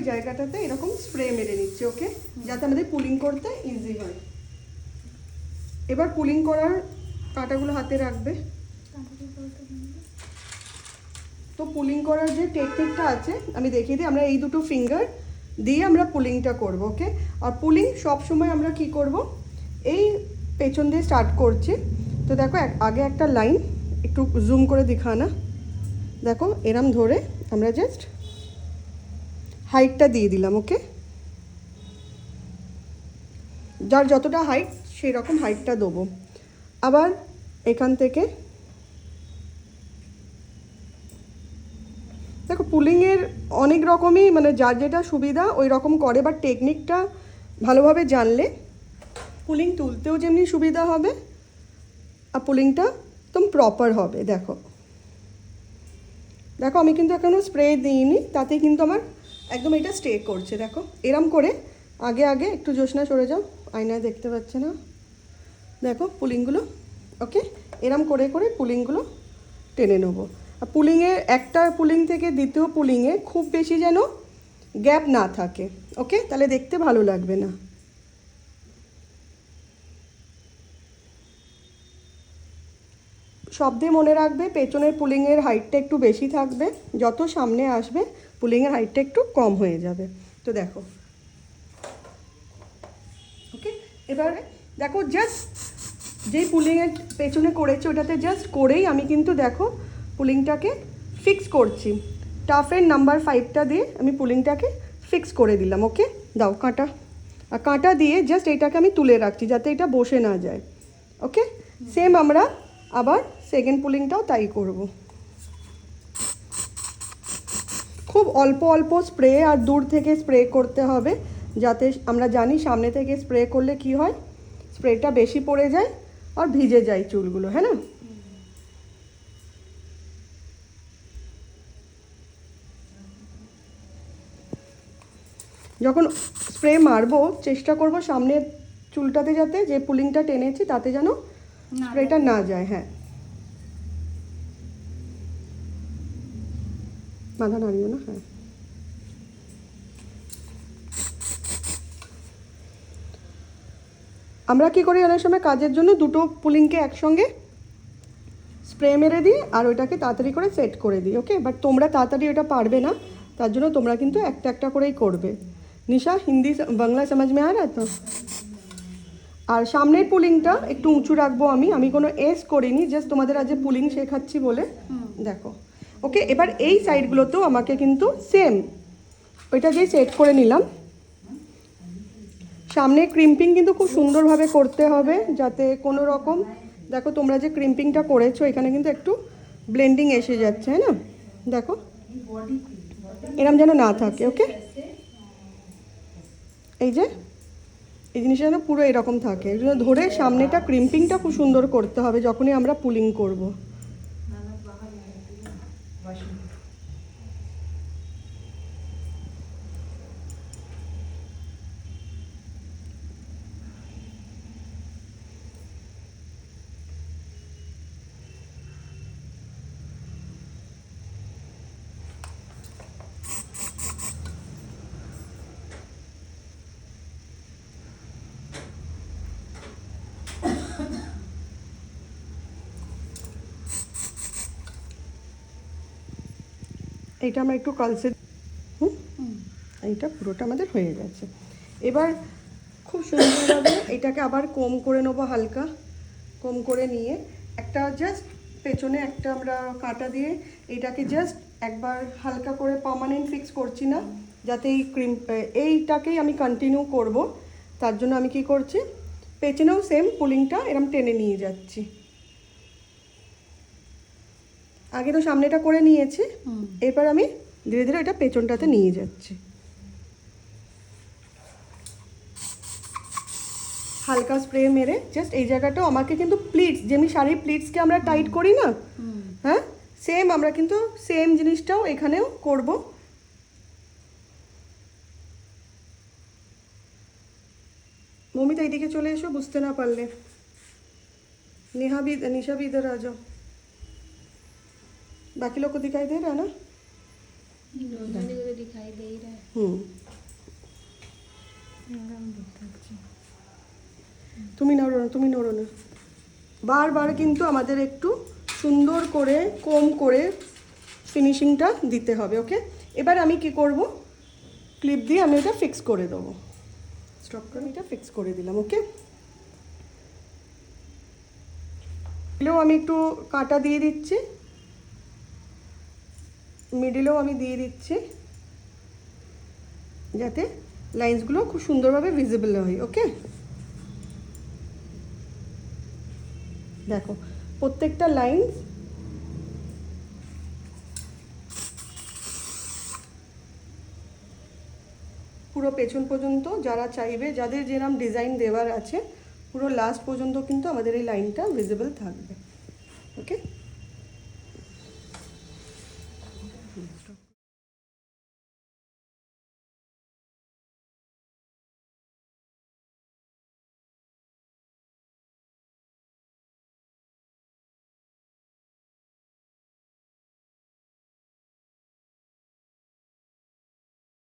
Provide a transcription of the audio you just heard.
জায়গাটাতে এরকম স্প্রে মেরে নিচ্ছি, ওকে, যাতে আমাদের পুলিং করতে ইজি হয়। এবার পুলিং করার কাঁটাগুলো হাতে রাখবে। তো পুলিং করার যে টেকনিকটা আছে আমি দেখিয়ে দিই। আমরা এই দুটো ফিঙ্গার দিয়ে আমরা পুলিংটা করব, ওকে। আর পুলিং সবসময় আমরা কি করব, এই পেছন দিয়ে স্টার্ট করছি। তো দেখো আগে একটা লাইন একটু জুম করে দেখানা, দেখো এরম ধরে আমরা জাস্ট হাইটটা দিয়ে দিলাম, ওকে। যার যতটা হাইট সেই রকম হাইটটা দেবো। আবার এখান থেকে দেখো পুলিংয়ের অনেক রকমই, মানে যার যেটা সুবিধা ওই রকম করে, বাট টেকনিকটা ভালোভাবে জানলে পুলিং তুলতেও যেমনি সুবিধা হবে আর পুলিংটা একদম প্রপার হবে। দেখো দেখো আমি কিন্তু এখনও স্প্রে দিইনি, তাতে কিন্তু আমার একদম এটা স্টে করছে। দেখো এরম করে আগে আগে একটু জোসনা সরে যাও, আয়নায় দেখতে পাচ্ছে না। দেখো পুলিংগুলো, ওকে, এরম করে করে পুলিংগুলো টেনে নেবো। আর পুলিংয়ে একটা পুলিং থেকে দ্বিতীয় পুলিংয়ে খুব বেশি যেন গ্যাপ না থাকে, ওকে, তাহলে দেখতে ভালো লাগবে না। শব্দে মনে রাখবে পেছনের পুলিংয়ের হাইটটা একটু বেশি থাকবে, যত সামনে আসবে পুলিংয়ের হাইটটা একটু কম হয়ে যাবে। তো দেখো, ওকে, এবারে দেখো জাস্ট যেই পুলিংয়ের পেছনে করেছি ওটাতে জাস্ট করেই আমি কিন্তু দেখো পুলিংটাকে ফিক্স করছি। টাফের নাম্বার 5টা দিয়ে আমি পুলিংটাকে ফিক্স করে দিলাম, ওকে। দাও কাঁটা, আর কাঁটা দিয়ে জাস্ট এইটাকে আমি তুলে রাখছি যাতে এটা বসে না যায়, ওকে। সেম আমরা আবার সেকেন্ড পুলিংটাও তাই করব। খুব অল্প অল্প স্প্রে আর দূর থেকে স্প্রে করতে হবে, যাতে আমরা জানি সামনে থেকে স্প্রে করলে কি হয়, স্প্রেটা বেশি পড়ে যায় আর ভিজে যায় চুলগুলো, হ্যাঁ না। যখন স্প্রে মারবো চেষ্টা করব সামনের চুলটাতে যাতে যে পুলিংটা টেনেছি তাতে যেন স্প্রেটা না যায়। হ্যাঁ, মাথা নাড়িও না। হ্যাঁ, আমরা কি করি অনেক সময় কাজের জন্য দুটো পুলিংকে একসঙ্গে স্প্রে মেরে দিই আর ওইটাকে তাড়াতাড়ি করে সেট করে দিই, ওকে। বাট তোমরা তাড়াতাড়ি ওটা পারবে না, তার জন্য তোমরা কিন্তু একটা একটা করেই করবে। নিশা হিন্দি বাংলা সমাজ মে আ রা তো। আর সামনের পুলিংটা একটু উঁচু রাখবো আমি কোনো এস করিনি, জাস্ট তোমাদের আজ পুলিং শেখাচ্ছি বলে। দেখো, ওকে। এবার এই সাইডগুলোতেও আমাকে কিন্তু সেম ওইটা দিয়ে সেট করে নিলাম। সামনে ক্রিম্পিং কিন্তু খুব সুন্দরভাবে করতে হবে, যাতে কোনো রকম, দেখো তোমরা যে ক্রিম্পিংটা করেছো এখানে কিন্তু একটু ব্লেন্ডিং এসে যাচ্ছে, হ্যাঁ না। দেখো এরম যেন না থাকে, ওকে। এই যে এই জিনিসটা যেন পুরো এরকম থাকে, এগুলো ধরে সামনেটা ক্রিম্পিংটা খুব সুন্দর করতে হবে যখনই আমরা পুলিং করব। এইটা আমরা একটু কালসে, এইটা পুরোটা আমাদের হয়ে গেছে। এবার খুব সুন্দরভাবে এটাকে আবার কম করে নেবো, হালকা কম করে নিয়ে একটা জাস্ট পেছনে একটা আমরা কাঁটা দিয়ে এইটাকে জাস্ট একবার হালকা করে পার্মানেন্ট ফিক্স করছি না, যাতে এই এইটাকেই আমি কন্টিনিউ করব। তার জন্য আমি কি করছি, পেছনেও সেম পুলিংটা এরম টেনে নিয়ে যাচ্ছি। আগে তো সামনেটা করে নিয়েছি, এরপর আমি ধীরে ধীরে এটা পেছনটাতে নিয়ে যাচ্ছি। হালকা স্প্রে মেরে জাস্ট এই জায়গাটাও আমাকে কিন্তু প্লিটস, যেমনি শাড়ির প্লিটসকে আমরা টাইট করি না, হ্যাঁ সেম আমরা কিন্তু সেম জিনিসটাও এখানেও করব। মমিতা এইদিকে চলে এসো, বুঝতে না পারলে। निशा भी इधर आ जाओ, बाकी लोग को दिखाई दे रहा है ना। दिखाई दे ही रहा है। তুমি নড়ো না, তুমি নড়ো না। বারবার কিন্তু আমাদের একটু সুন্দর করে কোম করে ফিনিশিংটা দিতে হবে। ওকে, এবার আমি কি করব, ক্লিপ দিয়ে আমি এটা ফিক্স করে দেবো। স্টপ করে এটা ফিক্স করে দিলাম। ওকে, মিডিলেও আমি একটু কাঁটা দিয়ে দিচ্ছি, মিডিলেও আমি দিয়ে দিচ্ছি, যাতে লাইন্সগুলো খুব সুন্দরভাবে ভিজিবল হয়। ওকে, দেখো প্রত্যেকটা লাইন পুরো পেছন পর্যন্ত, যারা চাইবে, যাদের যেরকম ডিজাইন দেওয়ার আছে, পুরো লাস্ট পর্যন্ত কিন্তু আমাদের এই লাইনটা ভিজিবল থাকবে। ওকে।